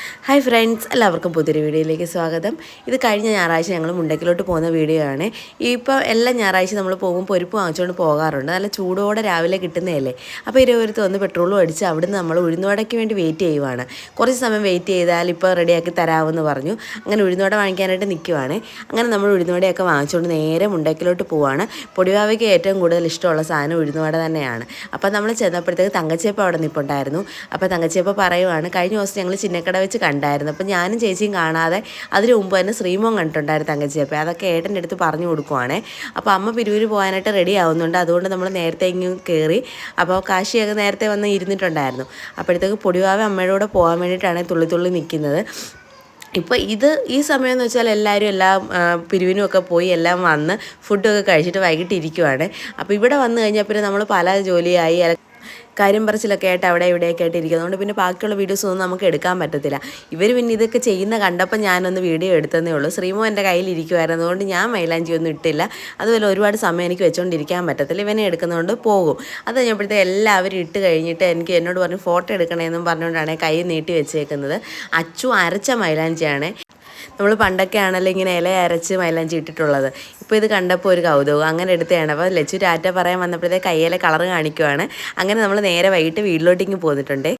Hi friends, എല്ലാവർക്കും പുതിയൊരു വീഡിയോയിലേക്ക് സ്വാഗതം. ഇത് കഴിഞ്ഞ ഞായറാഴ്ച ഞങ്ങൾ മുണ്ടക്കിലോട്ട് പോകുന്ന വീഡിയോ ആണ്. ഇപ്പോൾ എല്ലാ ഞായറാഴ്ച നമ്മൾ പോകുമ്പോൾ പൊരിപ്പ് വാങ്ങിച്ചുകൊണ്ട് പോകാറുണ്ട്. നല്ല ചൂടോടെ രാവിലെ കിട്ടുന്നതല്ലേ. അപ്പോൾ ഇരുവരുത്ത് വന്ന് പെട്രോളും അടിച്ച് അവിടുന്ന് നമ്മൾ ഉഴുന്നുവടയ്ക്ക് വേണ്ടി വെയിറ്റ് ചെയ്യുവാണ്. കുറച്ച് സമയം വെയിറ്റ് ചെയ്താൽ ഇപ്പോൾ റെഡിയാക്കി തരാമെന്ന് പറഞ്ഞു. അങ്ങനെ ഉഴുന്നുവട വാങ്ങിക്കാനായിട്ട് നിൽക്കുവാണ്. അങ്ങനെ നമ്മൾ ഉഴുന്നുവടയൊക്കെ വാങ്ങിച്ചുകൊണ്ട് നേരെ മുണ്ടക്കിലോട്ട് പോവാണ്. പൊടിവാവയ്ക്ക് ഏറ്റവും കൂടുതൽ ഇഷ്ടമുള്ള സാധനം ഉഴുന്നുവട തന്നെയാണ്. അപ്പോൾ നമ്മൾ ചെന്നപ്പോഴത്തേക്ക് തങ്കച്ചേപ്പ അവിടെ നിൽപ്പുണ്ടായിരുന്നു. അപ്പോൾ തങ്കച്ചേപ്പ പറയുവാണ്, കഴിഞ്ഞ ദിവസം ഞങ്ങൾ ചിന്നക്കട വെച്ച് കണ്ടായിരുന്നു. അപ്പോൾ ഞാനും ചേച്ചിയും കാണാതെ അതിന് മുമ്പ് തന്നെ ശ്രീമോൻ കണ്ടിട്ടുണ്ടായിരുന്നു തങ്കച്ചിയപ്പം. അതൊക്കെ ഏട്ടൻ്റെ അടുത്ത് പറഞ്ഞു കൊടുക്കുവാണേ. അപ്പോൾ അമ്മ പിരിവൂര് പോകാനായിട്ട് റെഡി ആവുന്നുണ്ട്. അതുകൊണ്ട് നമ്മൾ നേരത്തെ ഇങ്ങ് കയറി. അപ്പോൾ കാശിയൊക്കെ നേരത്തെ വന്ന് ഇരുന്നിട്ടുണ്ടായിരുന്നു. അപ്പോഴത്തേക്ക് പൊടിവാവ അമ്മയുടെ കൂടെ പോകാൻ വേണ്ടിയിട്ടാണ് തുള്ളി തുള്ളി നിൽക്കുന്നത്. ഇപ്പോൾ ഈ സമയമെന്ന് വെച്ചാൽ എല്ലാവരും എല്ലാം പിരിവിനുമൊക്കെ പോയി എല്ലാം വന്ന് ഫുഡൊക്കെ കഴിച്ചിട്ട് വൈകിട്ട് ഇരിക്കുവാണ്. അപ്പോൾ ഇവിടെ വന്നു കഴിഞ്ഞാൽ പിന്നെ നമ്മൾ പല ജോലിയായി കാര്യം പറച്ചിലൊക്കെ ആയിട്ട് അവിടെ ഇവിടെയൊക്കെ ആയിട്ട് ഇരിക്കും. അതുകൊണ്ട് പിന്നെ ബാക്കിയുള്ള വീഡിയോസൊന്നും നമുക്ക് എടുക്കാൻ പറ്റത്തില്ല. ഇവർ പിന്നെ ഇതൊക്കെ ചെയ്യുന്ന കണ്ടപ്പോൾ ഞാനൊന്ന് വീഡിയോ എടുത്തതേ ഉള്ളൂ. ശ്രീമോ എൻ്റെ കയ്യിലിരിക്കുമായിരുന്നു. അതുകൊണ്ട് ഞാൻ മൈലാഞ്ചിയൊന്നും ഇട്ടില്ല. അതുപോലെ ഒരുപാട് സമയം എനിക്ക് വെച്ചുകൊണ്ടിരിക്കാൻ പറ്റത്തില്ല. ഇവനെ എടുക്കുന്നതുകൊണ്ട് പോകും. അത് കഴിഞ്ഞപ്പോഴത്തെ എല്ലാവരും ഇട്ട് കഴിഞ്ഞിട്ട് എന്നോട് പറഞ്ഞു ഫോട്ടോ എടുക്കണമെന്നും പറഞ്ഞുകൊണ്ടാണ് കൈ നീട്ടി വെച്ചേക്കുന്നത്. അച്ചു അരച്ച മൈലാഞ്ചിയാണ്. നമ്മൾ പണ്ടൊക്കെ ആണല്ലോ ഇങ്ങനെ ഇല അരച്ച് മൈലാഞ്ചി ഇട്ടിട്ടുള്ളത്. ഇപ്പോൾ ഇത് കണ്ടപ്പോൾ ഒരു കൗതുകം അങ്ങനെ എടുത്തതാണ്. അപ്പോൾ ലച്ചു ടാറ്റ പറയാൻ വന്നപ്പോഴത്തേക്ക് കയ്യിലെ കളറ് കാണിക്കുവാണ്. അങ്ങനെ നമ്മൾ നേരെ വൈകിട്ട് വീട്ടിലോട്ടിങ്ങ് പോന്നിട്ടുണ്ട്.